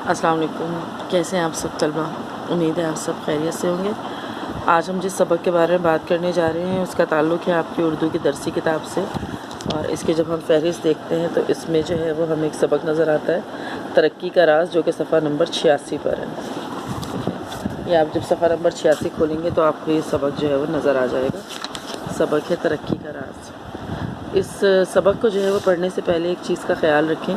السلام علیکم، کیسے ہیں آپ سب طلبہ؟ امید ہے آپ سب خیریت سے ہوں گے۔ آج ہم جس سبق کے بارے میں بات کرنے جا رہے ہیں اس کا تعلق ہے آپ کی اردو کی درسی کتاب سے، اور اس کے جب ہم فہرست دیکھتے ہیں تو اس میں جو ہے وہ ہمیں ایک سبق نظر آتا ہے، ترقی کا راز، جو کہ صفحہ نمبر 86 پر ہے۔ یہ آپ جب صفحہ نمبر 86 کھولیں گے تو آپ کو یہ سبق جو ہے وہ نظر آ جائے گا۔ سبق ہے ترقی کا راز۔ اس سبق کو جو ہے وہ پڑھنے سے پہلے ایک چیز کا خیال رکھیں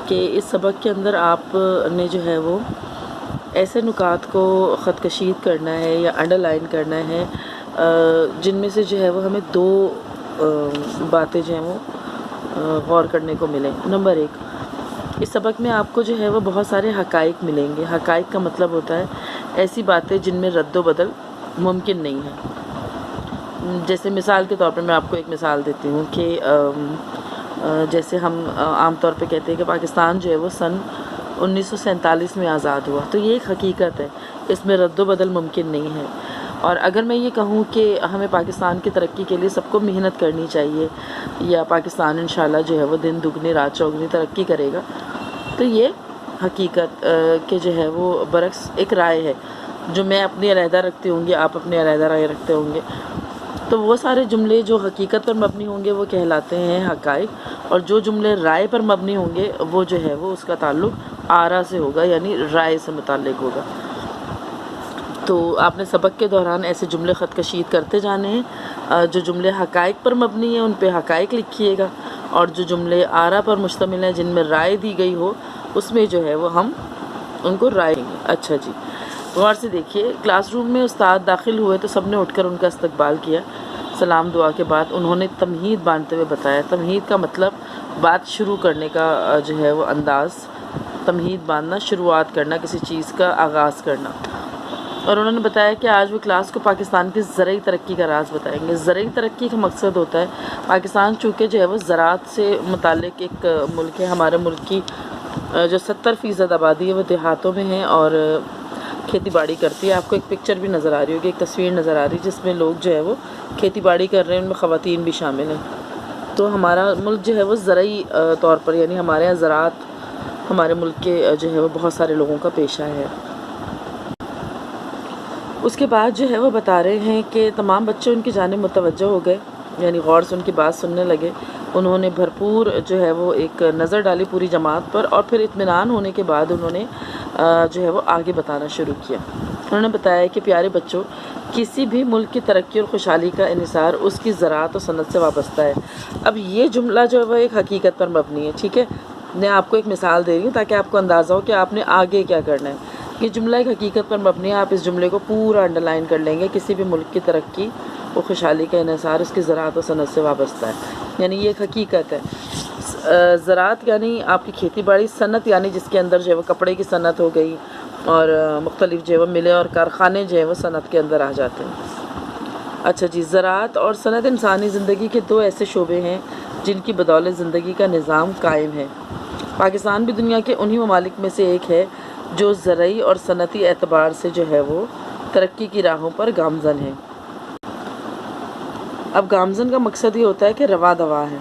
کہ اس سبق کے اندر آپ نے جو ہے وہ ایسے نکات کو خط کشید کرنا ہے یا انڈر لائن کرنا ہے جن میں سے جو ہے وہ ہمیں دو باتیں جو ہیں وہ غور کرنے کو ملیں۔ نمبر ایک، اس سبق میں آپ کو جو ہے وہ بہت سارے حقائق ملیں گے۔ حقائق کا مطلب ہوتا ہے ایسی باتیں جن میں رد و بدل ممکن نہیں ہے۔ جیسے مثال کے طور پر میں آپ کو ایک مثال دیتی ہوں کہ جیسے ہم عام طور پہ کہتے ہیں کہ پاکستان جو ہے وہ سن 1947 میں آزاد ہوا، تو یہ ایک حقیقت ہے، اس میں رد و بدل ممکن نہیں ہے۔ اور اگر میں یہ کہوں کہ ہمیں پاکستان کی ترقی کے لیے سب کو محنت کرنی چاہیے یا پاکستان انشاءاللہ جو ہے وہ دن دگنی رات چوگنی ترقی کرے گا، تو یہ حقیقت کہ جو ہے وہ برعکس ایک رائے ہے جو میں اپنی علیحدہ رکھتی ہوں گی، آپ اپنی علیحدہ رائے رکھتے ہوں گے۔ تو وہ سارے جملے جو حقیقت پر مبنی ہوں گے وہ کہلاتے ہیں حقائق، اور جو جملے رائے پر مبنی ہوں گے وہ جو ہے وہ اس کا تعلق آرا سے ہوگا، یعنی رائے سے متعلق ہوگا۔ تو آپ نے سبق کے دوران ایسے جملے خط کشید کرتے جانے ہیں۔ جو جملے حقائق پر مبنی ہیں ان پہ حقائق لکھیے گا، اور جو جملے آرا پر مشتمل ہیں جن میں رائے دی گئی ہو اس میں جو ہے وہ ہم ان کو رائے دیں گے۔ اچھا جی، غور سے دیکھیے، کلاس روم میں استاد داخل ہوئے تو سب نے اٹھ کر ان کا استقبال کیا۔ سلام دعا کے بعد انہوں نے تمہید باندھتے ہوئے بتایا۔ تمہید کا مطلب بات شروع کرنے کا جو ہے وہ انداز، تمہید باندھنا، شروعات کرنا، کسی چیز کا آغاز کرنا۔ اور انہوں نے بتایا کہ آج وہ کلاس کو پاکستان کی زرعی ترقی کا راز بتائیں گے۔ زرعی ترقی کا مقصد ہوتا ہے، پاکستان چونکہ جو ہے وہ زراعت سے متعلق ایک ملک ہے، ہمارے ملک کی جو 70% آبادی ہے وہ دیہاتوں میں ہے اور کھیتی باڑی کرتی ہے۔ آپ کو ایک پکچر بھی نظر آ رہی ہوگی، ایک تصویر نظر آ رہی ہے جس میں لوگ جو ہے وہ کھیتی باڑی کر رہے ہیں، ان میں خواتین بھی شامل ہیں۔ تو ہمارا ملک جو ہے وہ زرعی طور پر، یعنی ہمارے یہاں زراعت ہمارے ملک کے جو ہے وہ بہت سارے لوگوں کا پیشہ ہے۔ اس کے بعد جو ہے وہ بتا رہے ہیں کہ تمام بچے ان کی جانب متوجہ ہو گئے، یعنی غور سے ان کی بات سننے لگے۔ انہوں نے بھرپور جو ہے وہ ایک نظر ڈالی پوری جماعت پر، اور پھر اطمینان ہونے کے بعد انہوں نے جو ہے وہ آگے بتانا شروع کیا۔ انہوں نے بتایا کہ پیارے بچوں، کسی بھی ملک کی ترقی اور خوشحالی کا انحصار اس کی زراعت و صنعت سے وابستہ ہے۔ اب یہ جملہ جو ہے وہ ایک حقیقت پر مبنی ہے، ٹھیک ہے؟ میں آپ کو ایک مثال دے رہی ہوں تاکہ آپ کو اندازہ ہو کہ آپ نے آگے کیا کرنا ہے۔ یہ جملہ ایک حقیقت پر مبنی ہے، آپ اس جملے کو پورا انڈر لائن کر لیں گے۔ کسی بھی ملک کی ترقی و خوشحالی کا انحصار اس کی زراعت و صنعت سے وابستہ ہے، یعنی یہ ایک حقیقت ہے۔ زراعت یعنی آپ کی کھیتی باڑی، صنعت یعنی جس کے اندر جو ہے وہ کپڑے کی صنعت ہو گئی، اور مختلف جو ہے وہ ملیں اور کارخانے جو ہیں وہ صنعت کے اندر آ جاتے ہیں۔ اچھا جی، زراعت اور صنعت انسانی زندگی کے دو ایسے شعبے ہیں جن کی بدولت زندگی کا نظام قائم ہے۔ پاکستان بھی دنیا کے انہی ممالک میں سے ایک ہے جو زرعی اور صنعتی اعتبار سے جو ہے وہ ترقی کی راہوں پر گامزن ہے۔ اب گامزن کا مقصد یہ ہوتا ہے کہ رواں دواں ہے۔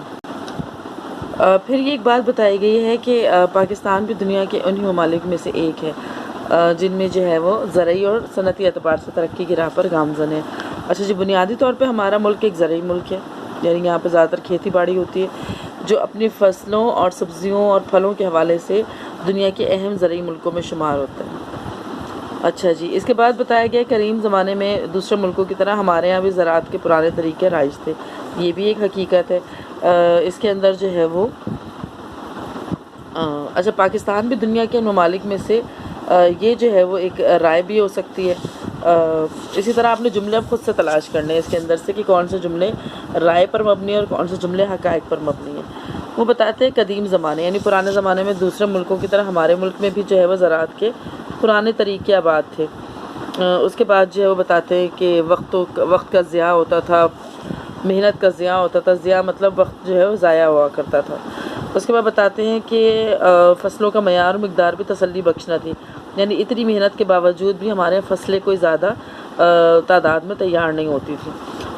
پھر یہ ایک بات بتائی گئی ہے کہ پاکستان بھی دنیا کے انہی ممالک میں سے ایک ہے جن میں جو ہے وہ زرعی اور صنعتی اعتبار سے ترقی کی راہ پر گامزن ہے۔ اچھا جی، بنیادی طور پہ ہمارا ملک ایک زرعی ملک ہے، یعنی یہاں پہ زیادہ تر کھیتی باڑی ہوتی ہے جو اپنی فصلوں اور سبزیوں اور پھلوں کے حوالے سے دنیا کے اہم زرعی ملکوں میں شمار ہوتا ہے۔ اچھا جی، اس کے بعد بتایا گیا قدیم زمانے میں دوسرے ملکوں کی طرح ہمارے یہاں بھی زراعت کے پرانے طریقے رائج تھے، یہ بھی ایک حقیقت ہے۔ اس کے اندر جو ہے وہ اچھا، پاکستان بھی دنیا کے ممالک میں سے یہ جو ہے وہ ایک رائے بھی ہو سکتی ہے۔ اسی طرح آپ نے جملے اب خود سے تلاش کرنے ہیں اس کے اندر سے کہ کون سے جملے رائے پر مبنی ہیں اور کون سے جملے حقائق پر مبنی ہیں۔ وہ بتاتے ہیں قدیم زمانے، یعنی پرانے زمانے میں دوسرے ملکوں کی طرح ہمارے ملک میں بھی جو ہے وہ زراعت کے پرانے طریقے آباد تھے۔ اس کے بعد جو ہے وہ بتاتے ہیں کہ وقت کا ضیاع ہوتا تھا، محنت کا ضیاع ہوتا تھا، ضیاع مطلب وقت جو ہے وہ ضائع ہوا کرتا تھا۔ اس کے بعد بتاتے ہیں کہ فصلوں کا معیار و مقدار بھی تسلی بخش نہ تھی، یعنی اتنی محنت کے باوجود بھی ہمارے فصلیں کوئی زیادہ تعداد میں تیار نہیں ہوتی تھی۔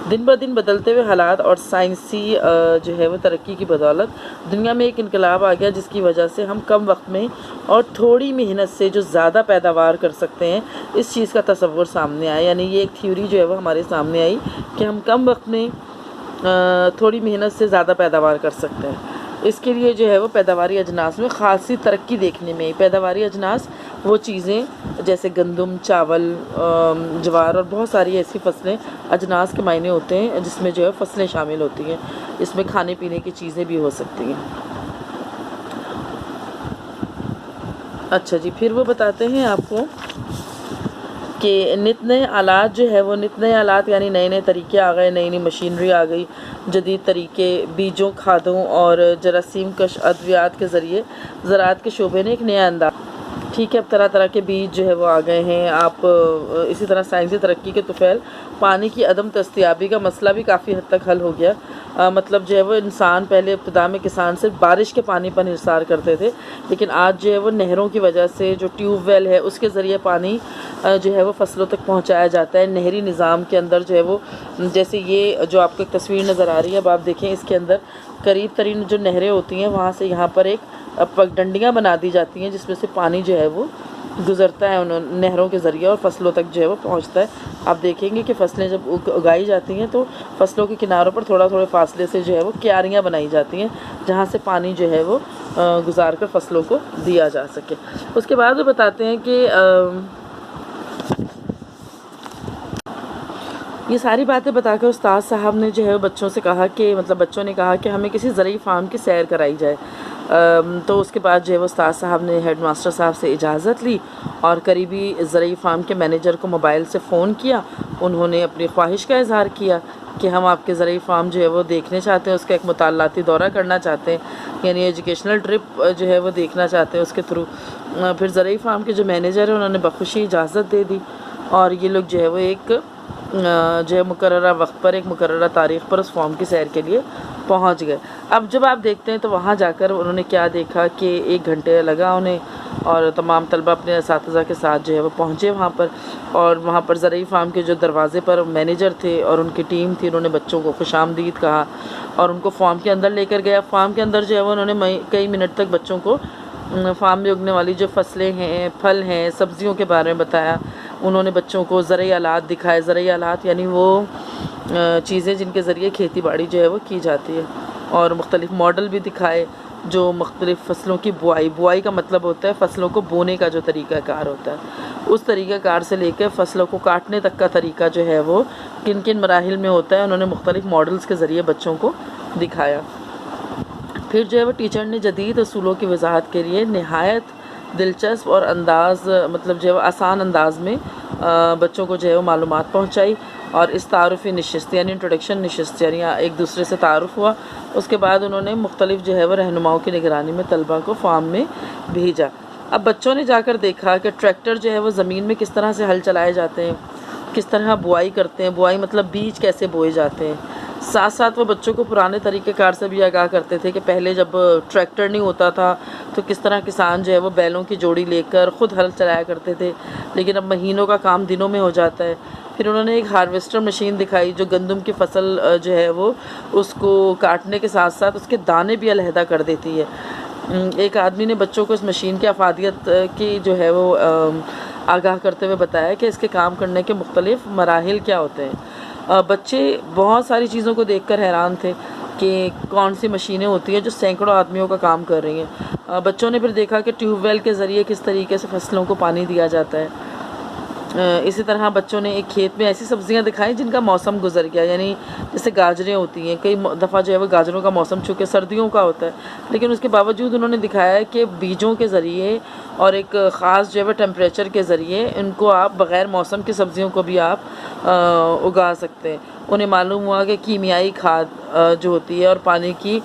دن بہ دن بدلتے ہوئے حالات اور سائنسی جو ہے وہ ترقی کی بدولت دنیا میں ایک انقلاب آ گیا، جس کی وجہ سے ہم کم وقت میں اور تھوڑی محنت سے جو زیادہ پیداوار کر سکتے ہیں، اس چیز کا تصور سامنے آیا۔ یعنی یہ ایک تھیوری جو ہے وہ ہمارے سامنے آئی کہ ہم کم وقت میں تھوڑی محنت سے زیادہ پیداوار کر سکتے ہیں۔ اس کے لیے جو ہے وہ پیداواری اجناس میں خاصی ترقی دیکھنے میں آئی۔ پیداواری اجناس وہ چیزیں جیسے گندم، چاول، جوار اور بہت ساری ایسی فصلیں، اجناس کے معنی ہوتے ہیں جس میں جو ہے فصلیں شامل ہوتی ہیں، اس میں کھانے پینے کی چیزیں بھی ہو سکتی ہیں۔ اچھا جی، پھر وہ بتاتے ہیں آپ کو کہ نت نئے آلات جو ہے وہ نت نئے آلات یعنی نئے نئے طریقے آ گئے، نئی نئی مشینری آ گئی، جدید طریقے بیجوں، کھادوں اور جراثیم کش ادویات کے ذریعے زراعت کے شعبے نے ایک نیا انداز، ٹھیک ہے، اب طرح طرح کے بیج جو ہے وہ آ گئے ہیں۔ آپ اسی طرح سائنسی ترقی کے طفیل پانی کی عدم دستیابی کا مسئلہ بھی کافی حد تک حل ہو گیا۔ مطلب جو ہے وہ انسان پہلے ابتدا میں کسان صرف بارش کے پانی پر انحصار کرتے تھے، لیکن آج جو ہے وہ نہروں کی وجہ سے جو ٹیوب ویل ہے اس کے ذریعے پانی جو ہے وہ فصلوں تک پہنچایا جاتا ہے۔ نہری نظام کے اندر جو ہے وہ جیسے یہ جو آپ کو ایک تصویر نظر آ رہی ہے، اب آپ دیکھیں اس کے اندر قریب ترین جو نہریں ہوتی ہیں وہاں سے یہاں پر ایک پگڈنڈیاں بنا دی جاتی ہیں جس میں سے پانی جو ہے وہ گزرتا ہے ان نہروں کے ذریعے اور فصلوں تک جو ہے وہ پہنچتا ہے۔ آپ دیکھیں گے کہ فصلیں جب اگائی جاتی ہیں تو فصلوں کے کناروں پر تھوڑا تھوڑے فاصلے سے جو ہے وہ کیاریاں بنائی جاتی ہیں جہاں سے پانی جو ہے وہ گزار کر فصلوں کو دیا جا سکے۔ اس کے بعد وہ بتاتے ہیں کہ یہ ساری باتیں بتا کر استاد صاحب نے جو ہے بچوں سے کہا کہ بچوں نے کہا کہ ہمیں کسی زرعی فارم کی سیر کرائی جائے۔ تو اس کے بعد جو ہے وہ استاد صاحب نے ہیڈ ماسٹر صاحب سے اجازت لی اور قریبی زرعی فارم کے مینیجر کو موبائل سے فون کیا۔ انہوں نے اپنی خواہش کا اظہار کیا کہ ہم آپ کے زرعی فارم جو ہے وہ دیکھنے چاہتے ہیں، اس کا ایک مطالعاتی دورہ کرنا چاہتے ہیں، یعنی ایجوکیشنل ٹرپ جو ہے وہ دیکھنا چاہتے ہیں اس کے تھرو۔ پھر زرعی فارم کے جو مینیجر ہیں انہوں نے بخوشی اجازت دے دی اور یہ لوگ جو ہے وہ ایک جو ہے مقررہ وقت پر، ایک مقررہ تاریخ پر اس فارم کی سیر کے لیے پہنچ گئے۔ اب جب آپ دیکھتے ہیں تو وہاں جا کر انہوں نے کیا دیکھا کہ 1 گھنٹے لگا انہیں، اور تمام طلبہ اپنے اساتذہ کے ساتھ جو ہے وہ پہنچے وہاں پر، اور وہاں پر زرعی فارم کے جو دروازے پر مینیجر تھے اور ان کی ٹیم تھی، انہوں نے بچوں کو خوش آمدید کہا اور ان کو فارم کے اندر لے کر گیا۔ فارم کے اندر جو ہے وہ انہوں نے کئی منٹ تک بچوں کو فارم میں اگنے والی جو فصلیں ہیں، پھل ہیں، سبزیوں کے بارے میں بتایا۔ انہوں نے بچوں کو زرعی آلات دکھائے۔ زرعی آلات یعنی وہ چیزیں جن کے ذریعے کھیتی باڑی جو ہے وہ کی جاتی ہے، اور مختلف ماڈل بھی دکھائے جو مختلف فصلوں کی بوائی کا مطلب ہوتا ہے فصلوں کو بونے کا جو طریقہ کار ہوتا ہے، اس طریقہ کار سے لے کے فصلوں کو کاٹنے تک کا طریقہ جو ہے وہ کن کن مراحل میں ہوتا ہے، انہوں نے مختلف ماڈلز کے ذریعے بچوں کو دکھایا۔ پھر جو ہے وہ ٹیچر نے جدید اصولوں کی وضاحت کے لیے نہایت دلچسپ اور جو ہے وہ آسان انداز میں بچوں کو جو ہے وہ معلومات پہنچائی، اور اس تعارفی نشست یعنی انٹروڈکشن نشست یعنی ایک دوسرے سے تعارف ہوا۔ اس کے بعد انہوں نے مختلف جو ہے وہ رہنماؤں کی نگرانی میں طلبہ کو فارم میں بھیجا۔ اب بچوں نے جا کر دیکھا کہ ٹریکٹر جو ہے وہ زمین میں کس طرح سے ہل چلائے جاتے ہیں، کس طرح بوائی کرتے ہیں، بوائی مطلب بیج کیسے بوئے جاتے ہیں۔ ساتھ ساتھ وہ بچوں کو پرانے طریقہ کار سے بھی آگاہ کرتے تھے کہ پہلے جب ٹریکٹر نہیں ہوتا تھا تو کس طرح کسان جو ہے وہ بیلوں کی جوڑی لے کر خود ہل چلایا کرتے تھے، لیکن اب مہینوں کا کام دنوں میں ہو جاتا ہے۔ پھر انہوں نے ایک ہارویسٹر مشین دکھائی جو گندم کی فصل جو ہے وہ اس کو کاٹنے کے ساتھ ساتھ اس کے دانے بھی علیحدہ کر دیتی ہے۔ ایک آدمی نے بچوں کو اس مشین کی افادیت کی جو ہے وہ آگاہ کرتے ہوئے بتایا کہ اس کے کام کرنے کے مختلف مراحل کیا ہوتے ہیں۔ بچے بہت ساری چیزوں کو دیکھ کر حیران تھے کہ کون سی مشینیں ہوتی ہیں جو سینکڑوں آدمیوں کا کام کر رہی ہیں۔ بچوں نے پھر دیکھا کہ ٹیوب ویل کے ذریعے کس طریقے سے فصلوں کو پانی دیا جاتا ہے۔ اسی طرح بچوں نے ایک کھیت میں ایسی سبزیاں دکھائیں جن کا موسم گزر گیا، یعنی جیسے گاجریں ہوتی ہیں، کئی دفعہ جو ہے وہ گاجروں کا موسم چونکہ سردیوں کا ہوتا ہے، لیکن اس کے باوجود انہوں نے دکھایا ہے کہ بیجوں کے ذریعے اور ایک خاص جو ہے وہ ٹیمپریچر کے ذریعے ان کو آپ بغیر موسم کی سبزیوں کو بھی آپ اگا سکتے ہیں۔ انہیں معلوم ہوا کہ کیمیائی کھاد جو ہوتی ہے اور پانی کی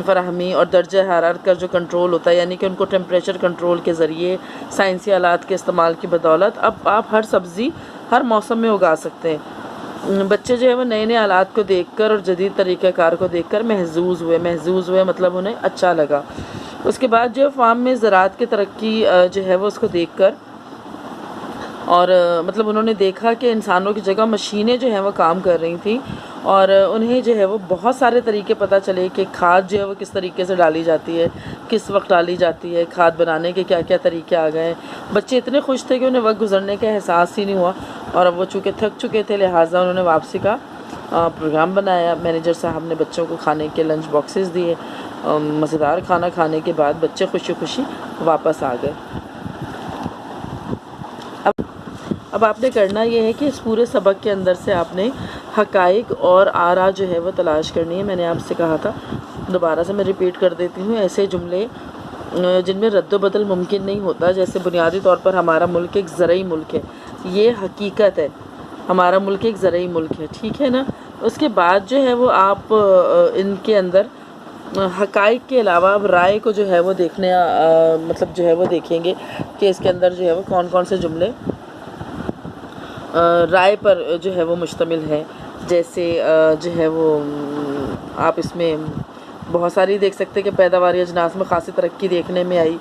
فراہمی اور درجہ حرارت کا جو کنٹرول ہوتا ہے، یعنی کہ ان کو ٹیمپریچر کنٹرول کے ذریعے سائنسی آلات کے استعمال کی بدولت اب آپ ہر سبزی ہر موسم میں اگا سکتے ہیں۔ بچے جو ہے وہ نئے نئے آلات کو دیکھ کر اور جدید طریقہ کار کو دیکھ کر محظوظ ہوئے مطلب انہیں اچھا لگا۔ اس کے بعد جو فارم میں زراعت کی ترقی جو ہے وہ اس کو دیکھ کر اور مطلب انہوں نے دیکھا کہ انسانوں کی جگہ مشینیں جو ہیں وہ کام کر رہی تھیں، اور انہیں جو ہے وہ بہت سارے طریقے پتہ چلے کہ کھاد جو ہے وہ کس طریقے سے ڈالی جاتی ہے، کس وقت ڈالی جاتی ہے، کھاد بنانے کے کیا کیا طریقے آ گئے ہیں۔ بچے اتنے خوش تھے کہ انہیں وقت گزرنے کا احساس ہی نہیں ہوا، اور اب وہ چونکہ تھک چکے تھے لہٰذا انہوں نے واپسی کا پروگرام بنایا۔ مینیجر صاحب نے بچوں کو کھانے کے لنچ باکسز دیے، مزیدار کھانا کھانے کے بعد بچے خوشی خوشی واپس آ گئے۔ اب آپ نے کرنا یہ ہے کہ اس پورے سبق کے اندر سے آپ نے حقائق اور آرا جو ہے وہ تلاش کرنی ہے۔ میں نے آپ سے کہا تھا، دوبارہ سے میں ریپیٹ کر دیتی ہوں، ایسے جملے جن میں رد و بدل ممکن نہیں ہوتا، جیسے بنیادی طور پر ہمارا ملک ایک زرعی ملک ہے، یہ حقیقت ہے، ہمارا ملک ایک زرعی ملک ہے، ٹھیک ہے نا۔ اس کے بعد جو ہے وہ آپ ان کے اندر حقائق کے علاوہ اب رائے کو جو ہے وہ دیکھنے مطلب جو ہے وہ دیکھیں گے کہ اس کے اندر جو ہے وہ کون کون سے جملے رائے پر جو ہے وہ مشتمل ہے۔ جیسے جو ہے وہ آپ اس میں بہت ساری دیکھ سکتے کہ پیداواری اجناس میں خاصی ترقی دیکھنے میں آئی،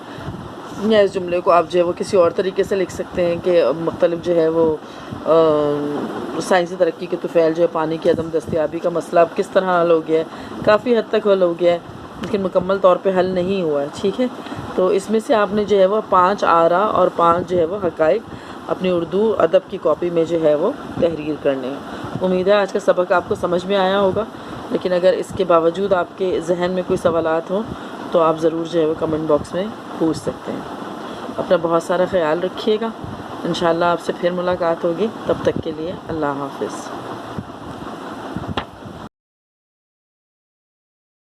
یا اس جملے کو آپ جو ہے وہ کسی اور طریقے سے لکھ سکتے ہیں کہ مختلف جو ہے وہ سائنسی ترقی کے طفیل جو ہے پانی کی عدم دستیابی کا مسئلہ اب کس طرح حل ہو گیا ہے، کافی حد تک حل ہو گیا ہے لیکن مکمل طور پہ حل نہیں ہوا ہے، ٹھیک ہے۔ تو اس میں سے آپ نے جو ہے وہ 5 آرا اور 5 جو ہے وہ حقائق اپنی اردو ادب کی کاپی میں جو ہے وہ تحریر کرنے ہیں۔ امید ہے آج کا سبق آپ کو سمجھ میں آیا ہوگا، لیکن اگر اس کے باوجود آپ کے ذہن میں کوئی سوالات ہوں تو آپ ضرور جو ہے وہ کمنٹ باکس میں پوچھ سکتے ہیں۔ اپنا بہت سارا خیال رکھیے گا، انشاءاللہ آپ سے پھر ملاقات ہوگی، تب تک کے لیے اللہ حافظ۔